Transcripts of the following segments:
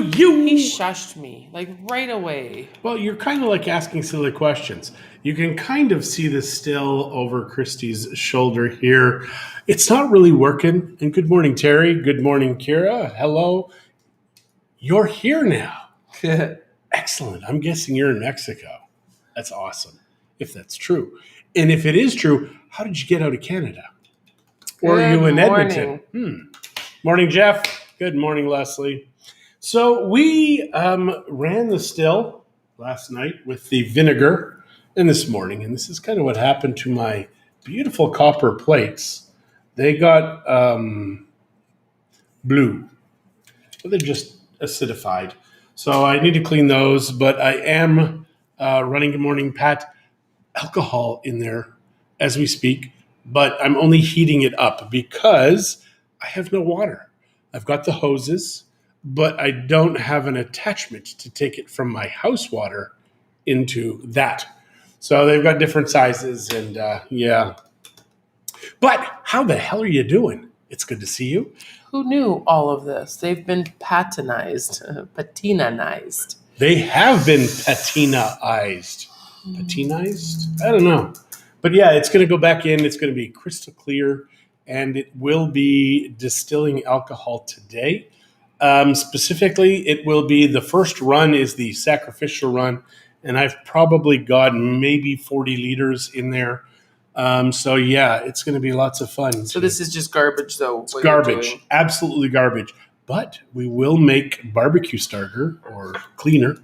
to you. He shushed me, like, right away. Well, you're kind of like asking silly questions. You can kind of see the still over Christie's shoulder here. It's not really working. And good morning, Terry. Good morning, Kira. Hello. You're here now. Excellent. I'm guessing you're in Mexico. That's awesome, if that's true. And if it is true, how did you get out of Canada? Or are you in Edmonton? Morning, Jeff. Good morning, Leslie. So we ran the still last night with the vinegar and this morning, and this is kind of what happened to my beautiful copper plates. They got blue. Well, they're just acidified. So I need to clean those, but I am running, good morning, Pat, alcohol in there as we speak, but I'm only heating it up because I have no water. I've got the hoses, but I don't have an attachment to take it from my house water into that. So they've got different sizes and yeah. But how the hell are you doing? It's good to see you. Who knew all of this? They've been patinized. They have been patinized. Patinized? I don't know. But yeah, it's going to go back in. It's going to be crystal clear, and it will be distilling alcohol today. Specifically, it will be the first run is the sacrificial run, and I've probably got maybe 40 liters in there. So yeah, it's going to be lots of fun. So this is just garbage, though. It's garbage, absolutely garbage. But we will make barbecue starter or cleaner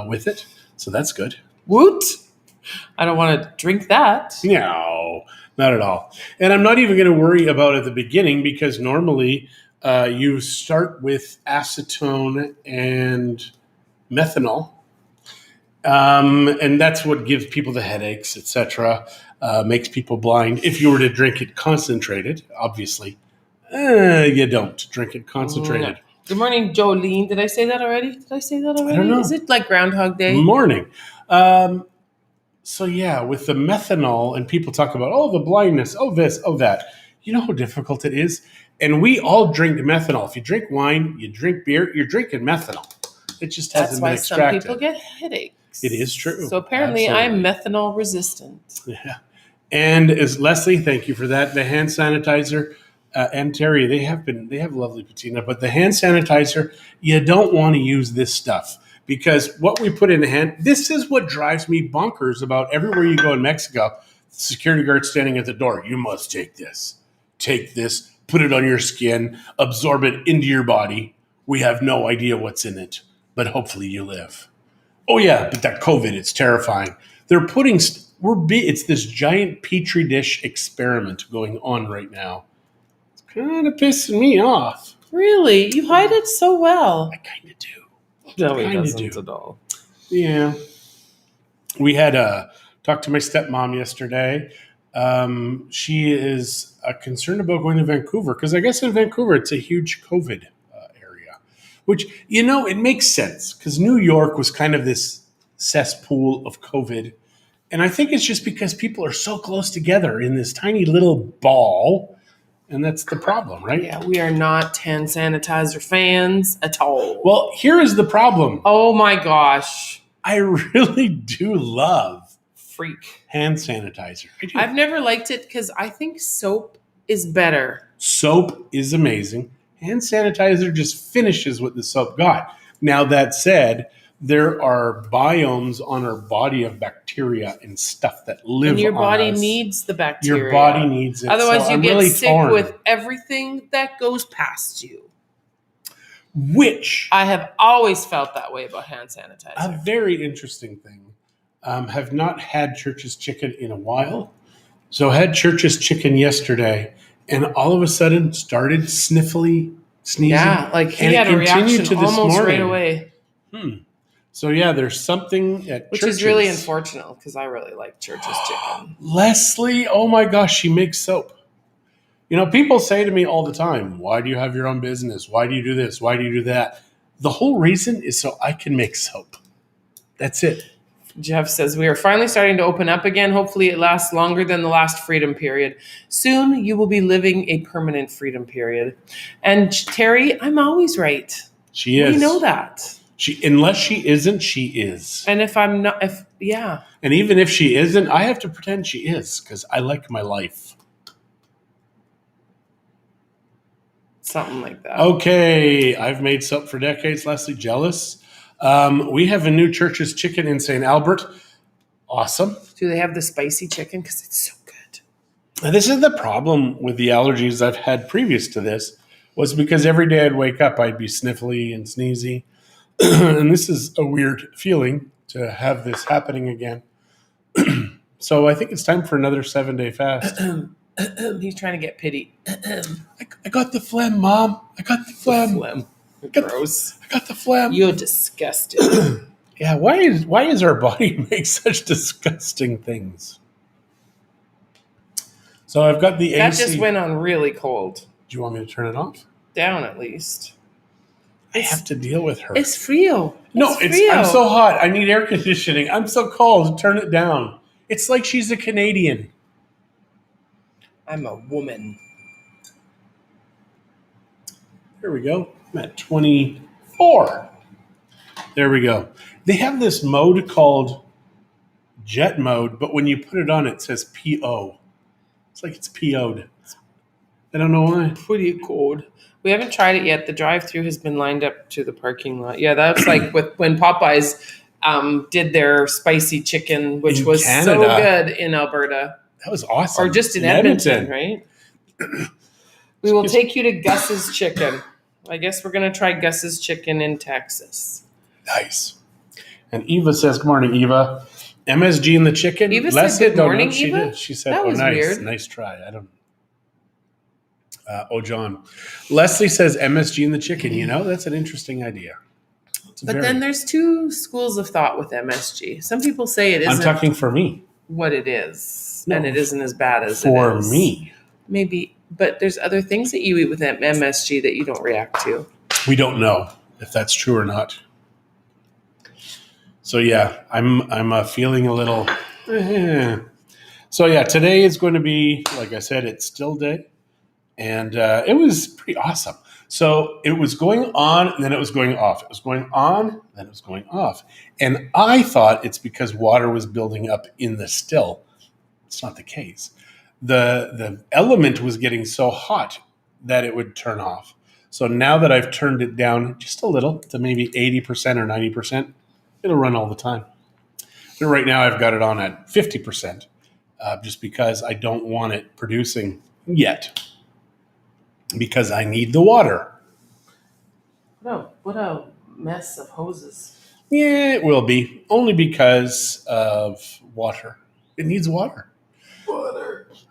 with it, so that's good. Woot! I don't want to drink that. No, not at all. And I'm not even going to worry about it at the beginning because normally you start with acetone and methanol. And that's what gives people the headaches, etc., makes people blind. If you were to drink it concentrated, obviously, you don't drink it concentrated. No. Good morning, Jolene. Did I say that already? I don't know. Is it like Groundhog Day? Morning. So yeah, with the methanol, and people talk about, oh, the blindness, oh, this, oh, that. You know how difficult it is? And we all drink methanol. If you drink wine, you drink beer, you're drinking methanol. It just hasn't been extracted. That's why some people get headaches. It is true. So apparently I'm methanol resistant. Yeah. And as Leslie, thank you for that. The hand sanitizer and Terry, they have lovely patina, but the hand sanitizer, you don't want to use this stuff because what we put in the hand, this is what drives me bonkers about everywhere you go in Mexico. The security guard standing at the door. You must take this, put it on your skin, absorb it into your body. We have no idea what's in it, but hopefully you live. Oh yeah, but that COVID, it's terrifying. They're putting, it's this giant petri dish experiment going on right now. It's kind of pissing me off. Really? You hide it so well. I kind of do. No, he doesn't at all. Yeah. We had talked to my stepmom yesterday. She is concerned about going to Vancouver because I guess in Vancouver it's a huge COVID area, which, you know, it makes sense because New York was kind of this cesspool of COVID. And I think it's just because people are so close together in this tiny little ball. And that's the problem, right? Yeah, we are not hand sanitizer fans at all. Well, here is the problem. Oh my gosh. I really do love freak hand sanitizer. I've never liked it because I think soap is better. Soap is amazing. Hand sanitizer just finishes what the soap got. Now, that said, there are biomes on our body of bacteria and stuff that live on us. And your body needs the bacteria. Your body needs it. Otherwise, you get really sick with everything that goes past you. Which I have always felt that way about hand sanitizer. A very interesting thing. Have not had Church's chicken in a while. So had Church's chicken yesterday and all of a sudden started sniffly, sneezing. Yeah, like he had a reaction almost right away. So yeah, there's something at Which Church's. Is really unfortunate because I really like Church's chicken. Leslie, oh my gosh, she makes soap. You know, people say to me all the time, why do you have your own business? Why do you do this? Why do you do that? The whole reason is so I can make soap. That's it. Jeff says, we are finally starting to open up again. Hopefully it lasts longer than the last freedom period. Soon you will be living a permanent freedom period. And Terry, I'm always right. She is. We know that. Unless she isn't, she is. And if I'm not, yeah. And even if she isn't, I have to pretend she is because I like my life. Something like that. Okay, I've made soap for decades. Leslie, jealous? We have a new Church's Chicken in St. Albert. Awesome. Do they have the spicy chicken? Because it's so good. And this is the problem with the allergies I've had previous to this, was because every day I'd wake up, I'd be sniffly and sneezy. And this is a weird feeling to have this happening again. So I think it's time for another 7-day fast. He's trying to get pity. I got the phlegm, Mom. I got the phlegm. Gross. I got the phlegm. You're disgusting. Yeah, why is our body make such disgusting things? So I've got the That AC. just went on really cold. Do you want me to turn it off? Down at least. I have to deal with her. It's frio. I'm so hot. I need air conditioning. I'm so cold. Turn it down. It's like she's a Canadian. I'm a woman. There we go. I'm at 24. There we go. They have this mode called jet mode, but when you put it on, it says PO. It's like it's PO'd. I don't know why. Pretty cold. We haven't tried it yet. The drive-through has been lined up to the parking lot. Yeah, that's like when Popeyes did their spicy chicken, which was Canada. so good in Alberta. That was awesome. Or just in Edmonton, right? We will take you to Gus's Chicken. I guess we're going to try Gus's Chicken in Texas. Nice. And Eva says, good morning, Eva. MSG in the chicken. Eva said good morning, she Eva? did. She said, That was nice. weird. Nice try. I don't John. Leslie says MSG in the chicken. You know, that's an interesting idea. But then there's two schools of thought with MSG. Some people say it I'm isn't talking for me. what it is, No, and it isn't as bad as For it is. me. Maybe, but there's other things that you eat with MSG that you don't react to. We don't know if that's true or not. So yeah, I'm feeling a little. So yeah, today is going to be, like I said, it's still day, and it was pretty awesome. So it was going on, and then it was going off. It was going on, then it was going off, and I thought it's because water was building up in the still. It's not the case. The element was getting so hot that it would turn off. So now that I've turned it down just a little to maybe 80% or 90%, it'll run all the time. But right now I've got it on at 50%, just because I don't want it producing yet, because I need the water. What a mess of hoses. Yeah, it will be, only because of water. It needs water.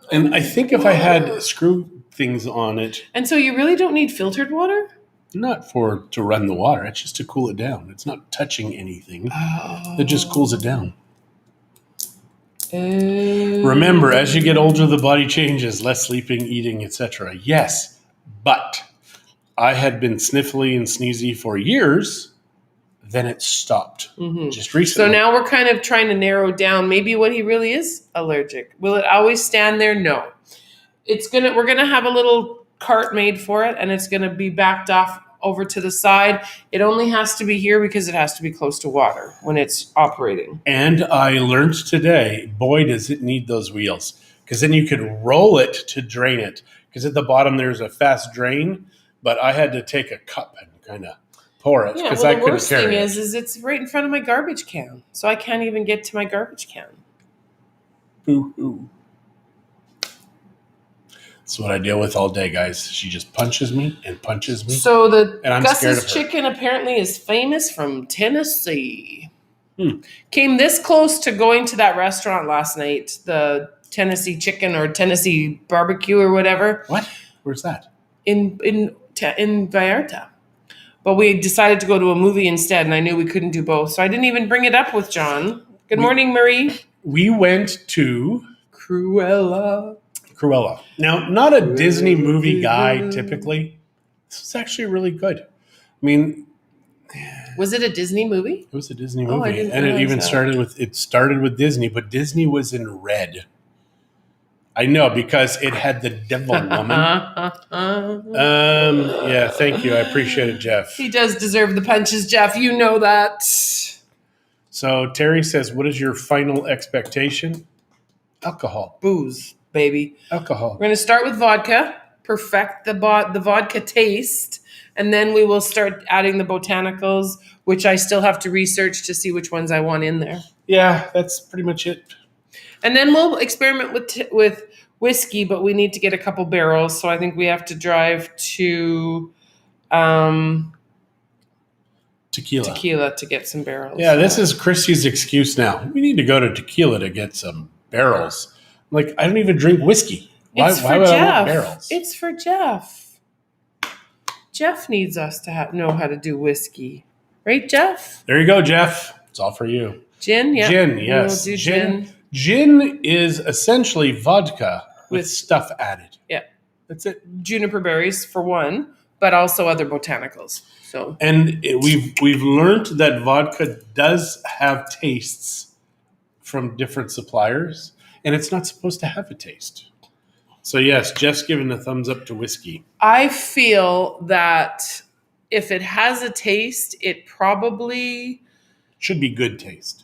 And I think if I had screw things on it, And so you really don't need filtered water? not to run the water, it's just to cool it down. It's not touching anything. It just cools it down. Remember, as you get older, the body changes, less sleeping, eating, etc. Yes, but I had been sniffly and sneezy for years. Then it stopped just recently. So now we're kind of trying to narrow down maybe what he really is allergic. Will it always stand there? No. We're gonna have a little cart made for it, and it's gonna be backed off over to the side. It only has to be here because it has to be close to water when it's operating. And I learned today, boy, does it need those wheels. Because then you could roll it to drain it. Because at the bottom there's a fast drain, but I had to take a cup and kind of pour it because I the couldn't worst thing carry it. is it's right in front of my garbage can, so I can't even get to my garbage can. Boo-hoo. That's what I deal with all day, guys. She just punches me and punches me. So the And I'm scared of Gus's her. Chicken apparently is famous from Tennessee. Came this close to going to that restaurant last night, the Tennessee Chicken or Tennessee Barbecue or whatever. What? Where's that? In Vallarta. But we decided to go to a movie instead, and I knew we couldn't do both. So I didn't even bring it up with John. Good morning, Marie. We went to Cruella. Now, not a Disney movie guy typically. This was actually really good. I mean, Was it a Disney movie? it was a Disney Oh, I movie, didn't and it realize even that. started with Disney, but Disney was in red. I know, because it had the devil woman. Yeah, thank you. I appreciate it, Jeff. He does deserve the punches, Jeff. You know that. So Terry says, what is your final expectation? Alcohol. Booze, baby. Alcohol. We're going to start with vodka, perfect the vodka taste, and then we will start adding the botanicals, which I still have to research to see which ones I want in there. Yeah, that's pretty much it. And then we'll experiment with whiskey, but we need to get a couple barrels, so I think we have to drive to tequila to get some barrels. Yeah, this is Christie's excuse now. We need to go to tequila to get some barrels. Like, I don't even drink whiskey. Why would I want barrels? It's for Jeff. Jeff needs us to know how to do whiskey. Right, Jeff? There you go, Jeff. It's all for you. Gin, yeah. Gin, yes. We'll do gin. Gin is essentially vodka with stuff added. Yeah. That's it. Juniper berries for one, but also other botanicals. So. And we've learned that vodka does have tastes from different suppliers, and it's not supposed to have a taste. So yes, Jeff's giving a thumbs up to whiskey. I feel that if it has a taste, it probably should be good taste.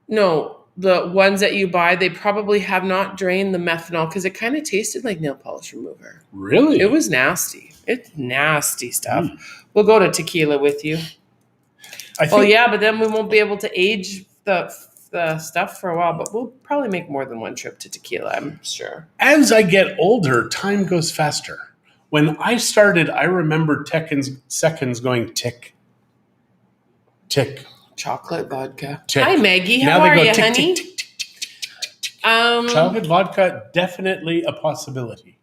No, the ones that you buy, they probably have not drained the methanol because it kind of tasted like nail polish remover. Really? It was nasty. It's nasty stuff. We'll go to tequila with you. But then we won't be able to age the stuff for a while, but we'll probably make more than one trip to tequila, I'm sure. As I get older, time goes faster. When I started, I remember seconds going tick, tick. Chocolate vodka. Tick. Hi, Maggie. How now are they go you, tick, honey? Tick, tick, tick, tick, tick, tick, tick. Chocolate vodka, definitely a possibility.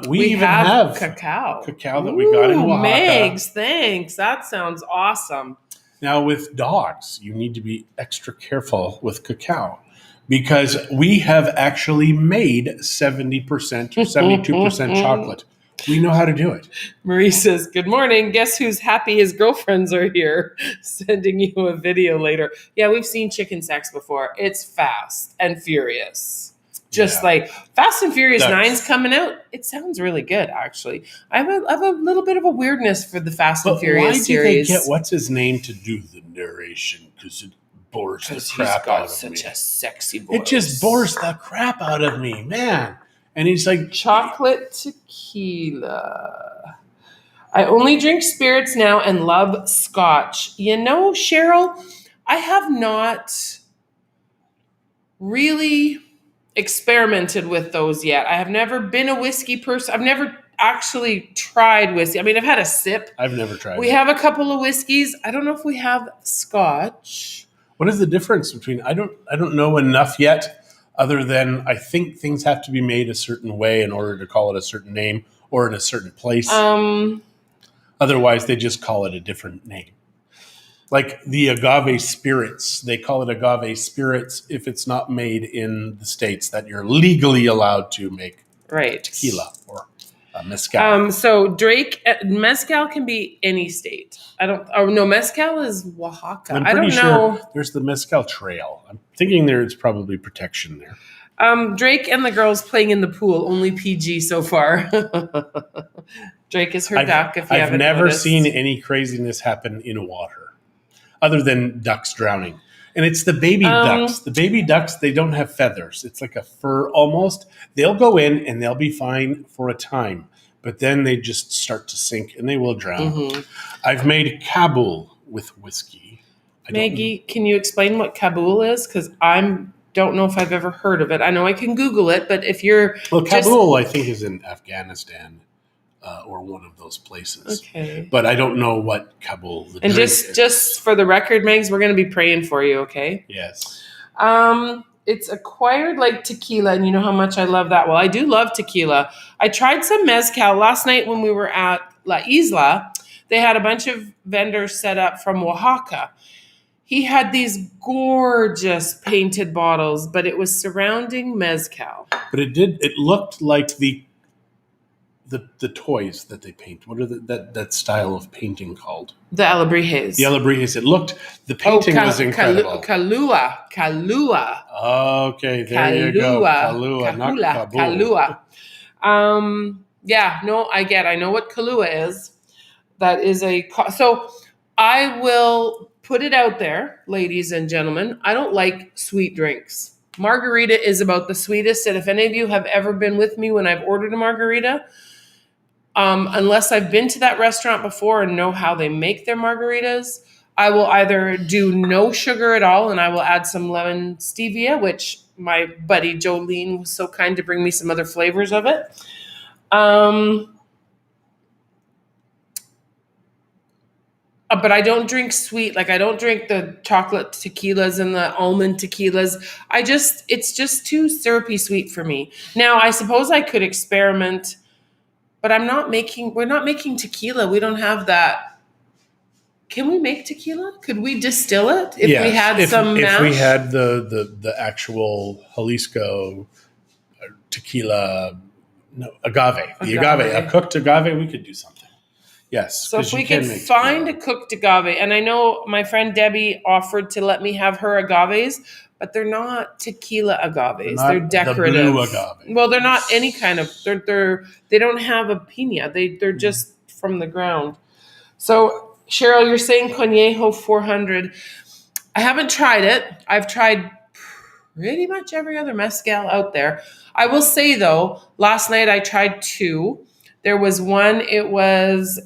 We even have cacao. Cacao that we got in Oaxaca. Megs, thanks. That sounds awesome. Now, with dogs, you need to be extra careful with cacao because we have actually made 70% or 72% chocolate. We know how to do it. Marie says, good morning. Guess who's happy his girlfriends are here? Sending you a video later. Yeah, we've seen chicken sex before. It's fast and furious. Just like Fast and Furious 9's coming out. It sounds really good, actually. I have a little bit of a weirdness for the Fast and Furious series. Why did they get what's his name to do the narration? Because it bores the crap out of me. He's got such a sexy voice. It just bores the crap out of me, man. And he's like, chocolate tequila. I only drink spirits now and love scotch. You know, Cheryl, I have not really experimented with those yet. I have never been a whiskey person. I've never actually tried whiskey. I mean, I've had a sip. I've never tried. We have a couple of whiskeys. I don't know if we have scotch. What is the difference between? I don't know enough yet. Other than I think things have to be made a certain way in order to call it a certain name or in a certain place. Otherwise, they just call it a different name. Like the agave spirits, they call it agave spirits if it's not made in the states that you're legally allowed to make tequila or mezcal. So Drake, mezcal can be any state. Mezcal is Oaxaca. I'm pretty sure there's the mezcal trail. I'm thinking there's probably protection there. Drake and the girls playing in the pool, only PG so far. Drake is her duck, if you haven't never noticed. seen any craziness happen in water. Other than ducks drowning. And it's the baby ducks. The baby ducks, they don't have feathers. It's like a fur almost. They'll go in and they'll be fine for a time. But then they just start to sink and they will drown. Mm-hmm. I've made Kabul with whiskey. Maggie, can you explain what Kabul is? Because I don't know if I've ever heard of it. I know I can Google it, but if you're... Well, Kabul, I think, is in Afghanistan. Or one of those places. Okay. But I don't know what Kabul the and just for the record, Megs, we're going to be praying for you, okay? Yes. It's acquired like tequila, and you know how much I love that. Well, I do love tequila. I tried some mezcal last night when we were at La Isla. They had a bunch of vendors set up from Oaxaca. He had these gorgeous painted bottles, but it was surrounding mezcal. But it looked like the the toys that they paint. What are that style of painting called? The Alebrijes. The Alebrijes. The painting was incredible. Kalua. Okay, there you go. Kalua, not Kabul. Kalua. Yeah, no, I know what Kalua is. That is so I will put it out there, ladies and gentlemen. I don't like sweet drinks. Margarita is about the sweetest. And if any of you have ever been with me when I've ordered a margarita, unless I've been to that restaurant before and know how they make their margaritas, I will either do no sugar at all and I will add some lemon stevia, which my buddy Jolene was so kind to bring me some other flavors of it. But I don't drink sweet. Like I don't drink the chocolate tequilas and the almond tequilas. It's just too syrupy sweet for me. Now, I suppose I could experiment, but we're not making tequila. We don't have that. Can we make tequila? Could we distill it if we had some mash? If we had the actual Jalisco tequila, agave. The agave, a cooked agave, we could do something. Yes. So if we could find a cooked agave, and I know my friend Debbie offered to let me have her agaves, but they're not tequila agaves. They're decorative. The blue agave. Well, they're not any kind of. They don't have a piña. They're just from the ground. So Cheryl, you're saying Conejo 400. I haven't tried it. I've tried pretty much every other mezcal out there. I will say though, last night I tried 2. There was one, it was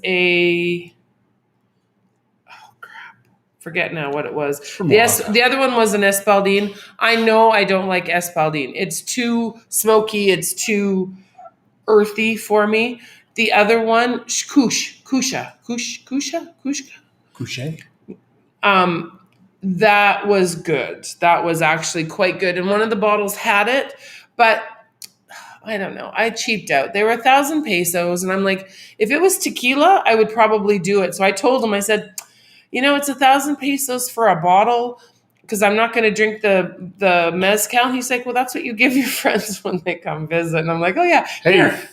forget now what it was. The other one was an Espaldine. I know I don't like Espaldine. It's too smoky. It's too earthy for me. The other one, Kusha. That was good. That was actually quite good. And one of the bottles had it, but I don't know. I cheaped out. They were 1,000 pesos. And I'm like, if it was tequila, I would probably do it. So I told him, I said, it's 1,000 pesos for a bottle because I'm not going to drink the mezcal. And he's like, well, that's what you give your friends when they come visit. And I'm like, oh yeah,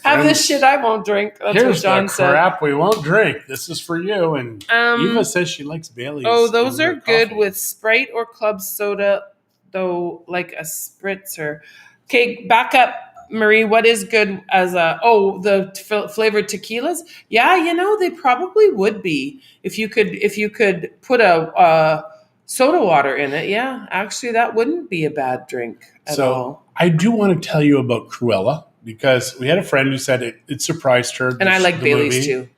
have this shit I won't drink. That's what John said. Crap we won't drink. This is for you. And Eva says she likes Bailey's. Oh, those are good with Sprite or club soda, though, like a spritzer. Okay, back up. Marie, what is good as the flavored tequilas? Yeah, they probably would be if you could put a soda water in it. Yeah, actually, that wouldn't be a bad drink at all. I do want to tell you about Cruella because we had a friend who said it surprised her. And I like Bailey's too.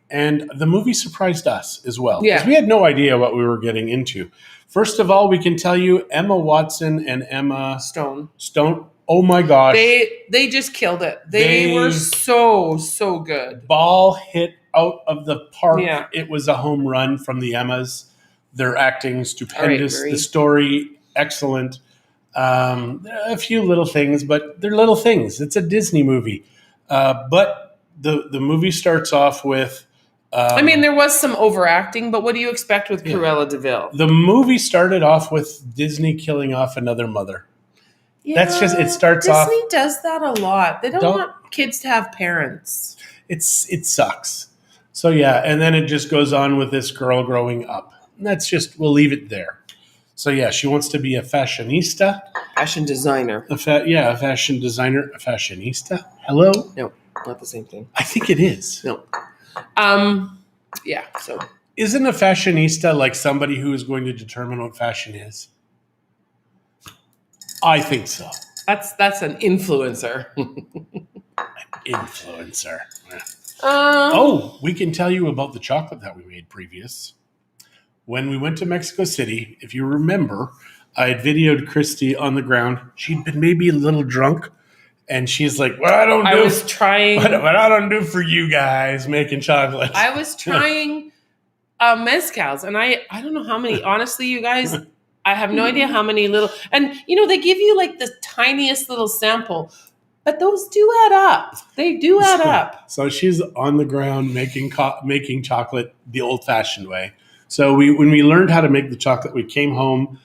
And the movie surprised us as well. Yeah. Because we had no idea what we were getting into. First of all, we can tell you Emma Watson and Emma Stone. Oh my gosh. They just killed it. They were so good. Ball hit out of the park. Yeah. It was a home run from the Emmas. Their acting stupendous. The story excellent. A few little things, but they're little things. It's a Disney movie. But the movie starts off with there was some overacting, but what do you expect with Cruella de Vil? The movie started off with Disney killing off another mother. Yeah, that's just, it starts off. Disney does that a lot. They don't want kids to have parents. It sucks. So yeah, and then it just goes on with this girl growing up. And that's just, we'll leave it there. So yeah, she wants to be a fashionista. Fashion designer. A fashion designer. A fashionista. Hello? No, not the same thing. I think it is. No. Yeah, so. Isn't a fashionista like somebody who is going to determine what fashion is? I think so. That's an influencer. Influencer. We can tell you about the chocolate that we made previous. When we went to Mexico City, if you remember, I had videoed Christie on the ground. She'd been maybe a little drunk, and she's like, what I don't do for you guys making chocolate. I was trying mezcals, and I don't know how many. Honestly, you guys, I have no idea how many little. And, they give you like the tiniest little sample, but those do add up. They do add up. So she's on the ground making chocolate the old-fashioned way. So when we learned how to make the chocolate, we came home.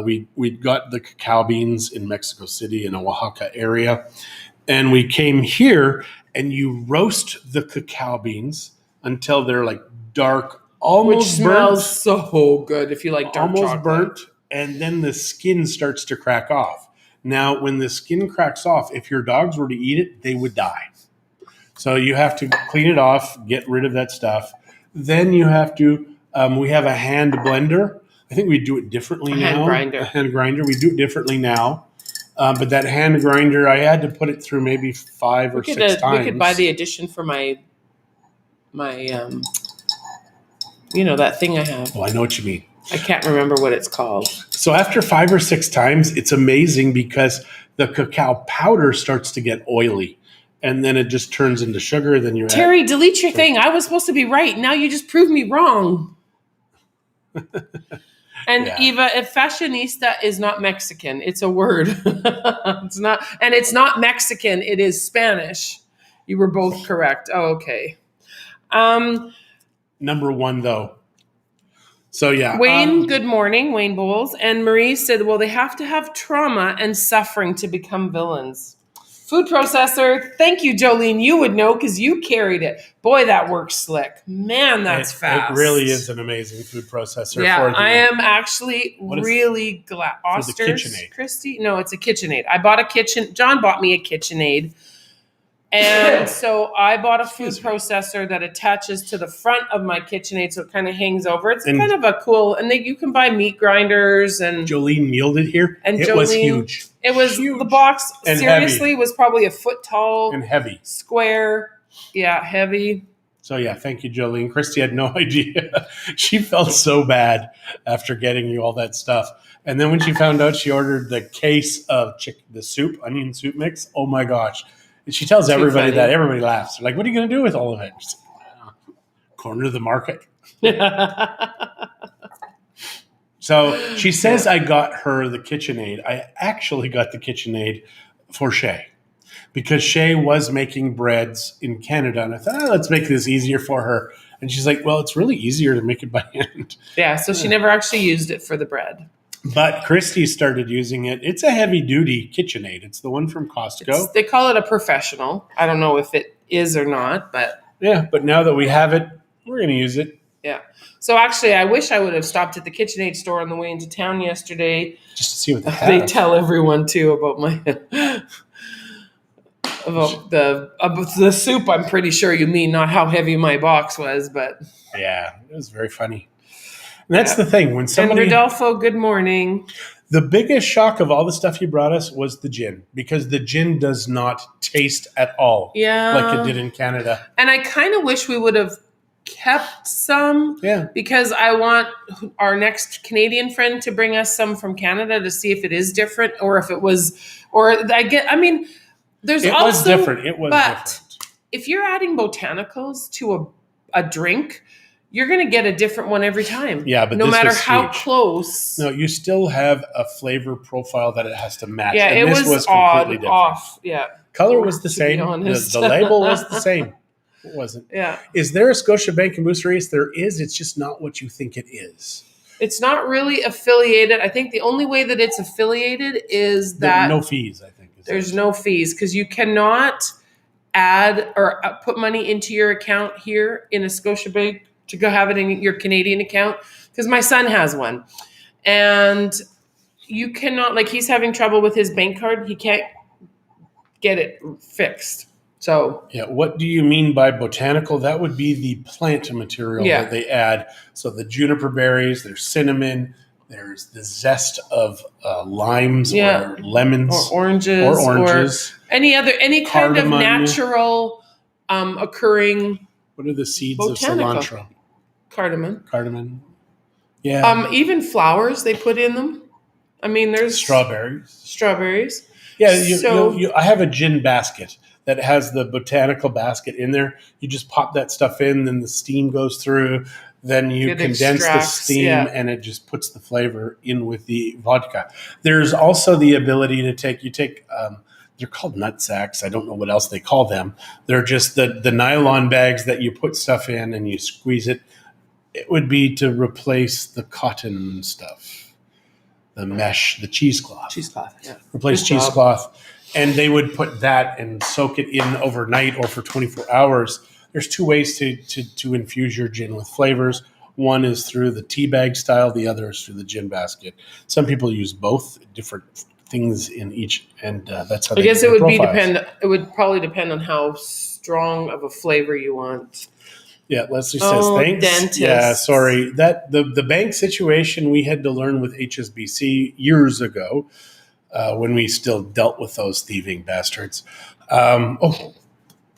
We got the cacao beans in Mexico City in a Oaxaca area. And we came here, and you roast the cacao beans until they're like dark, almost Which smells burnt, so good if you like dark almost chocolate. burnt, and then the skin starts to crack off. Now, when the skin cracks off, if your dogs were to eat it, they would die. So you have to clean it off, get rid of that stuff. Then you have to, we have a hand blender. I think we do it differently now. Hand grinder. A hand grinder. We do it differently now. But that hand grinder, I had to put it through maybe 5 or 6 times. We could buy the edition for my that thing I have. Oh, I know what you mean. I can't remember what it's called. So after 5 or 6 times, it's amazing because the cacao powder starts to get oily. And then it just turns into sugar. Then you're Terry, delete your thing. I was supposed to be right. Now you just proved me wrong. And Yeah. Eva, if fashionista is not Mexican, it's a word. It's not, and it's not Mexican. It is Spanish. You were both correct. Oh, okay. Number 1, though. So, yeah. Wayne, good morning, Wayne Bowles. And Marie said, well, they have to have trauma and suffering to become villains. Food processor. Thank you, Jolene. You would know because you carried it. Boy, that works slick. Man, that's fast. It really is an amazing food processor. Yeah, I am actually really glad. For the Oster's, KitchenAid. Christie? No, it's a KitchenAid. I bought a kitchen. John bought me a KitchenAid. And so I bought a food processor that attaches to the front of my KitchenAid, so it kind of hangs over. It's kind of a cool, and then you can buy meat grinders. And Jolene mealed it here. And it was huge. It was huge. The box. And seriously, heavy. was probably a foot tall And heavy. square. Yeah, heavy. So, yeah, thank you, Jolene. Christy had no idea. She felt so bad after getting you all that stuff. And then when she found out she ordered the case of the soup, onion soup mix, oh my gosh. And she tells everybody that. Everybody laughs. They're like, what are you going to do with all of it? She's like, corner of the market. So she says I got her the KitchenAid. I actually got the KitchenAid for Shay. Because Shay was making breads in Canada. And I thought, let's make this easier for her. And she's like, well, it's really easier to make it by hand. Yeah, so she never actually used it for the bread. But Christie started using it. It's a heavy-duty KitchenAid. It's the one from Costco. They call it a professional. I don't know if it is or not, but... Yeah, but now that we have it, we're going to use it. Yeah. So actually, I wish I would have stopped at the KitchenAid store on the way into town yesterday. Just to see what they have. They tell everyone, too, about my... about the soup. I'm pretty sure you mean not how heavy my box was, but... Yeah, it was very funny. And that's the thing. When somebody... And Rodolfo, good morning. The biggest shock of all the stuff you brought us was the gin. Because the gin does not taste at all like it did in Canada. And I kind of wish we would have kept some. Yeah. Because I want our next Canadian friend to bring us some from Canada to see if it is different or if it was... There's it also... was different. It was different. If you're adding botanicals to a drink... You're going to get a different one every time. Yeah, but no this matter was how huge. Close. No, you still have a flavor profile that it has to match. Yeah, and it this was completely odd, different. off. Yeah. Color was the To be same. honest. The label was the same. It wasn't. Yeah. Is there a Scotiabank and Booster Race? There is. It's just not what you think it is. It's not really affiliated. I think the only way that it's affiliated is that no fees, I think. There's no fees because you cannot add or put money into your account here in a Scotiabank to go have it in your Canadian account because my son has one. And you cannot, like he's having trouble with his bank card. He can't get it fixed. So yeah, what do you mean by botanical? That would be the plant material that they add. So the juniper berries, there's cinnamon, there's the zest of limes or lemons or oranges or any kind of natural occurring. What are the seeds botanical. of cilantro? Cardamom. Yeah. Even flowers they put in them. I mean, there's strawberries. Yeah. I have a gin basket that has the botanical basket in there. You just pop that stuff in, then the steam goes through. Then you condense the steam and it just puts the flavor in with the vodka. There's also the ability to take, they're called nut sacks. I don't know what else they call them. They're just the nylon bags that you put stuff in and you squeeze it. It would be to replace the cotton stuff, the mesh, the cheesecloth. Yeah. Replace cheesecloth. and they would put that and soak it in overnight or for 24 hours. There's two ways to infuse your gin with flavors. One is through the tea bag style. The other is through the gin basket. Some people use both, different things in each, and that's how I they guess get it their would profiles. it would probably depend on how strong of a flavor you want. Yeah, Leslie says thanks. Dentists. Yeah, sorry. That the bank situation we had to learn with HSBC years ago when we still dealt with those thieving bastards. I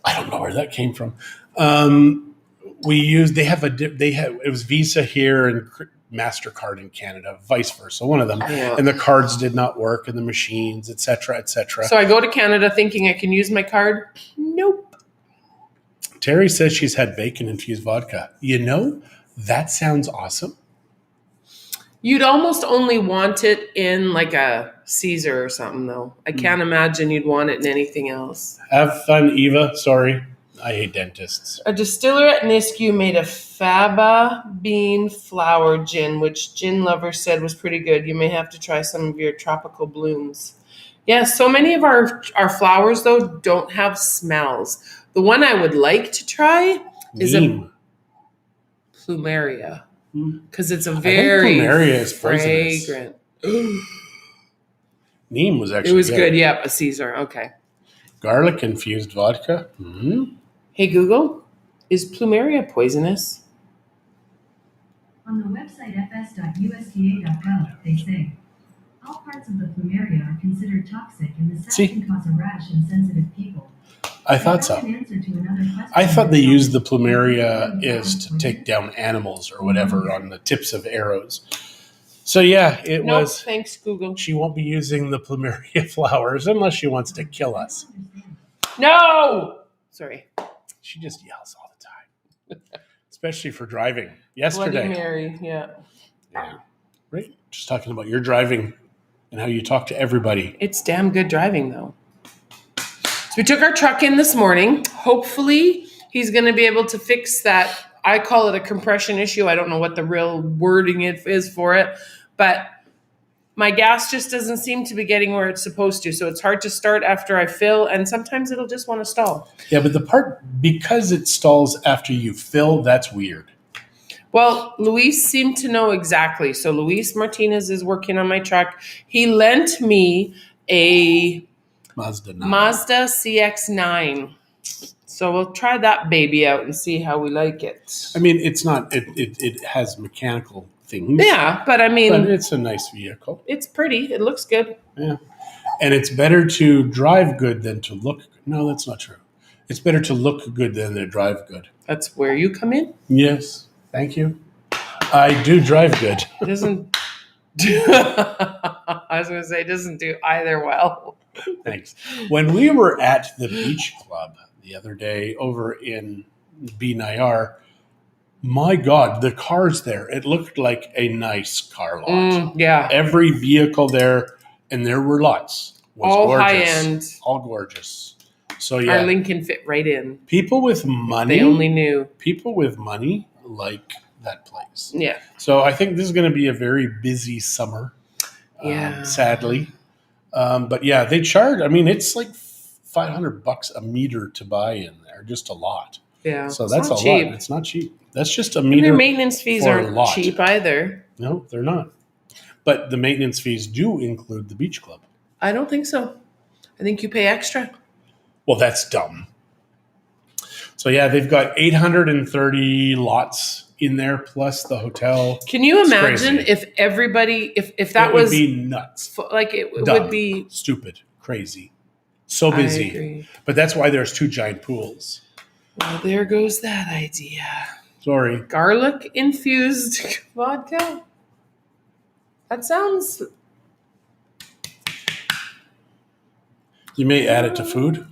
don't know where that came from. It was Visa here and MasterCard in Canada, vice versa, one of them. Yeah. And the cards did not work and the machines, et cetera, et cetera. So I go to Canada thinking I can use my card. Nope. Terry says she's had bacon-infused vodka. That sounds awesome. You'd almost only want it in like a Caesar or something, though. I can't imagine you'd want it in anything else. Have fun, Eva. Sorry. I hate dentists. A distiller at Nisku made a faba bean flower gin, which gin lovers said was pretty good. You may have to try some of your tropical blooms. Yeah, so many of our flowers, though, don't have smells. The one I would like to try is Neem. a Plumeria, because it's a I think very Plumeria is poisonous. fragrant. Neem was actually It was good. Yep, a Caesar. Okay. Garlic-infused vodka. Mm-hmm. Hey, Google, is Plumeria poisonous? On the website fs.usda.gov, they say, all parts of the plumeria are considered toxic and the sap can cause a rash in sensitive people. I thought so. I thought they used the plumeria is to take down animals or whatever on the tips of arrows. So yeah, it was. Thanks, Google. She won't be using the plumeria flowers unless she wants to kill us. No! Sorry. She just yells all the time, especially for driving. Yesterday. Bloody Mary, yeah. Right? Just talking about your driving and how you talk to everybody. It's damn good driving, though. So we took our truck in this morning. Hopefully, he's going to be able to fix that. I call it a compression issue. I don't know what the real wording is for it, but my gas just doesn't seem to be getting where it's supposed to. So it's hard to start after I fill, and sometimes it'll just want to stall. Yeah, but the part, because it stalls after you fill, that's weird. Well, Luis seemed to know exactly. So Luis Martinez is working on my truck. He lent me a Mazda CX-9. So we'll try that baby out and see how we like it. I mean, it's not, it has mechanical things. Yeah, but I mean, but it's a nice vehicle. It's pretty. It looks good. Yeah. And it's better to drive good than to look good. No, that's not true. It's better to look good than to drive good. That's where you come in? Yes. Thank you. I do drive good. It doesn't I was going to say, it doesn't do either well. Thanks. When we were at the beach club the other day over in Binayar, my God, the cars there, it looked like a nice car lot. Yeah. Every vehicle there, and there were lots, was all gorgeous. high-end. All gorgeous. So yeah. Our Lincoln fit right in. People with money. They only knew. People with money like that place. Yeah. So I think this is going to be a very busy summer. Yeah. Sadly. But yeah, they charge, I mean, it's like $500 a meter to buy in there, just a lot. Yeah. So that's not a cheap. lot. It's not cheap. That's just a And meter. their maintenance fees for a aren't lot. cheap either. No, they're not. But the maintenance fees do include the beach club. I don't think so. I think you pay extra. Well, that's dumb. So yeah, they've got 830 lots in there plus the hotel. Can you It's imagine crazy. if everybody, if that it was would be nuts. like it Dumb, would be stupid, crazy, so I busy. agree. But that's why there's 2 giant pools. Well, there goes that idea. Sorry. Garlic infused vodka. That sounds. You may add it to food.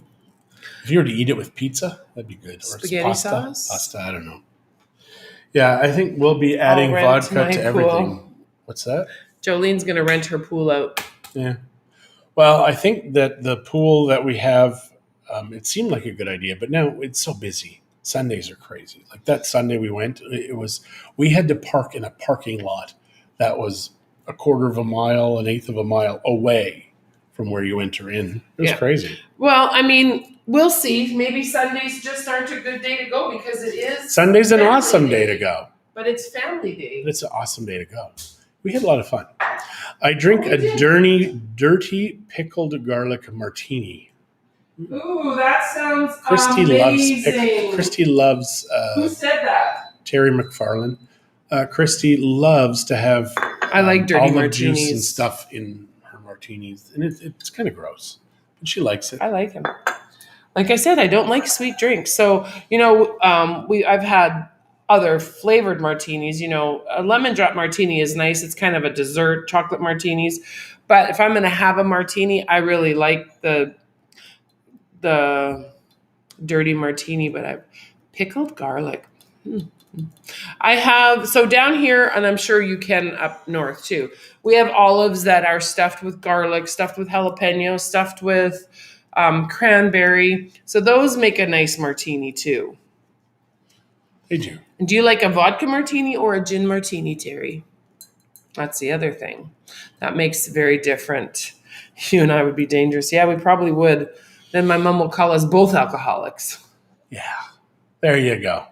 If you were to eat it with pizza, that'd be good. Or Spaghetti pasta. sauce? Pasta, I don't know. Yeah, I think we'll be adding rent vodka my to pool. everything. What's that? Jolene's gonna rent her pool out. Yeah. Well, I think that the pool that we have, it seemed like a good idea, but now it's so busy. Sundays are crazy. Like that Sunday we went, we had to park in a parking lot that was a quarter of a mile, an eighth of a mile away from where you enter in. It was Yeah. crazy. Well, I mean, we'll see. Maybe Sundays just aren't a good day to go because it is Sunday's an family awesome day to go. But it's family day. It's an awesome day to go. We had a lot of fun. I drink a dirty pickled garlic martini. Ooh, that sounds Christie amazing. Christie loves Who said that? Terry McFarlane. Christie loves to have I like dirty olive juice and martinis. stuff in her martinis, and it's kind of gross, but she likes it. I like them. Like I said, I don't like sweet drinks. So, I've had other flavored martinis. A lemon drop martini is nice. It's kind of a dessert, chocolate martinis. But if I'm going to have a martini, I really like the dirty martini. But I've pickled garlic. So down here, and I'm sure you can up north too, we have olives that are stuffed with garlic, stuffed with jalapeno, stuffed with cranberry. So those make a nice martini too. They do. And do you like a vodka martini or a gin martini, Terry? That's the other thing. That makes it very different. You and I would be dangerous. Yeah, we probably would. Then my mom will call us both alcoholics. Yeah. There you go.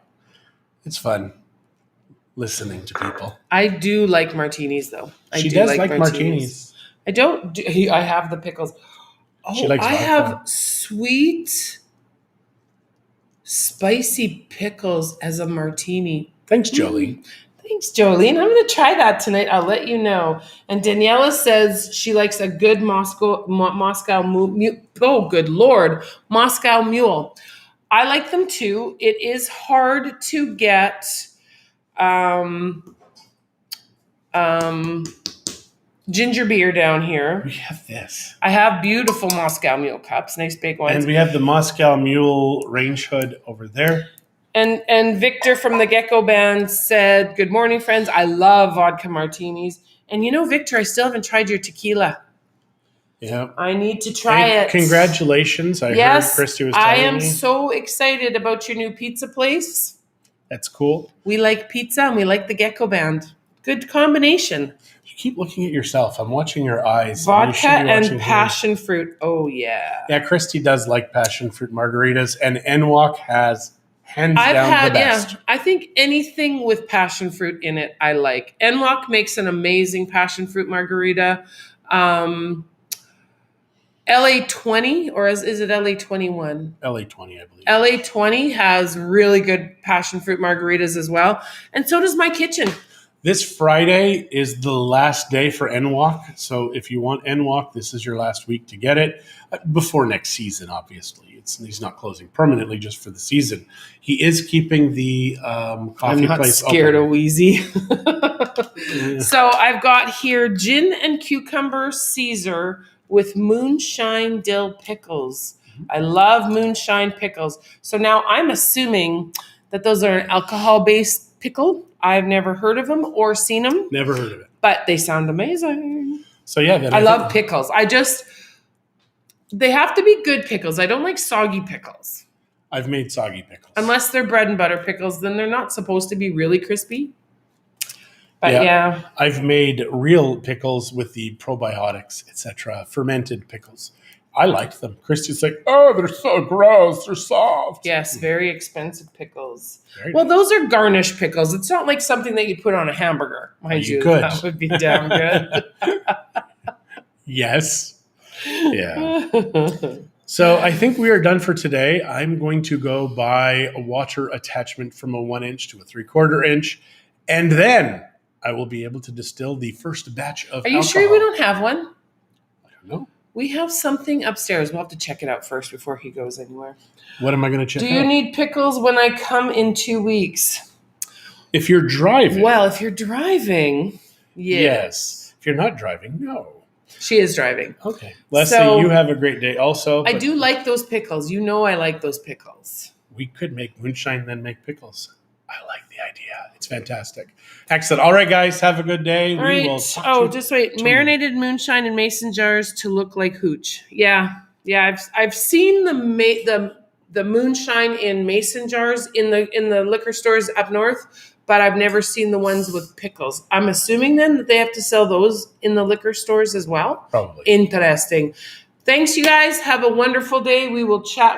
It's fun listening to people. I do like martinis, though. She does like martinis. I don't. I have the pickles. Oh, She likes I vodka. have sweet, spicy pickles as a martini. Thanks, Jolie. Thanks, Jolene. I'm going to try that tonight. I'll let you know. And Daniela says she likes a good Moscow mule. Oh, good Lord. Moscow mule. I like them too. It is hard to get ginger beer down here. We have this. I have beautiful Moscow mule cups, nice big ones. And we have the Moscow Mule range hood over there. And Victor from the Gecko Band said, "Good morning, friends. I love vodka martinis." And Victor, I still haven't tried your tequila. Yeah. I need to try it. Congratulations. I heard Christy was telling me. I am so excited about your new pizza place. That's cool. We like pizza and we like the Gecko Band. Good combination. You keep looking at yourself. I'm watching your eyes. Vodka and passion fruit. Oh, yeah. Yeah, Christy does like passion fruit margaritas, and NWalk has hands down the best. Yeah, I think anything with passion fruit in it, I like. NWalk makes an amazing passion fruit margarita. LA20, or is it LA21? LA20, I believe. LA20 has really good passion fruit margaritas as well. And so does my kitchen. This Friday is the last day for NWalk. So if you want NWalk, this is your last week to get it. Before next season, obviously. He's not closing permanently just for the season. He is keeping the coffee place open. I'm scared of Wheezy. So I've got here gin and cucumber Caesar with moonshine dill pickles. I love moonshine pickles. So now I'm assuming that those are an alcohol-based pickle. I've never heard of them or seen them. Never heard of it. But they sound amazing. So yeah. I love pickles. They have to be good pickles. I don't like soggy pickles. I've made soggy pickles. Unless they're bread and butter pickles, then they're not supposed to be really crispy. But yeah. I've made real pickles with the probiotics, etc. Fermented pickles. I like them. Christy's like, oh, they're so gross. They're soft. Yes, very expensive pickles. Well, those are garnish pickles. It's not like something that you'd put on a hamburger. Mind you, could. That would be damn good. Yes. Yeah. So I think we are done for today. I'm going to go buy a water attachment from a 1-inch to a 3/4 inch. And then I will be able to distill the first batch of Are you alcohol. sure we don't have one? I don't know. We have something upstairs. We'll have to check it out first before he goes anywhere. What am I going to check out? Do you need pickles when I come in 2 weeks? If you're driving. Well, if you're driving, yes. If you're not driving, no. She is driving. Okay. Leslie, So, you have a great day also. I do like those pickles. You know I like those pickles. We could make moonshine, then make pickles. I like the idea. It's fantastic. Excellent. All right, guys. Have a good day. All right. We will talk to you Just wait. tomorrow. Marinated moonshine in mason jars to look like hooch. Yeah. I've seen the moonshine in mason jars in the liquor stores up north, but I've never seen the ones with pickles. I'm assuming then that they have to sell those in the liquor stores as well. Probably. Interesting. Thanks, you guys. Have a wonderful day. We will chat.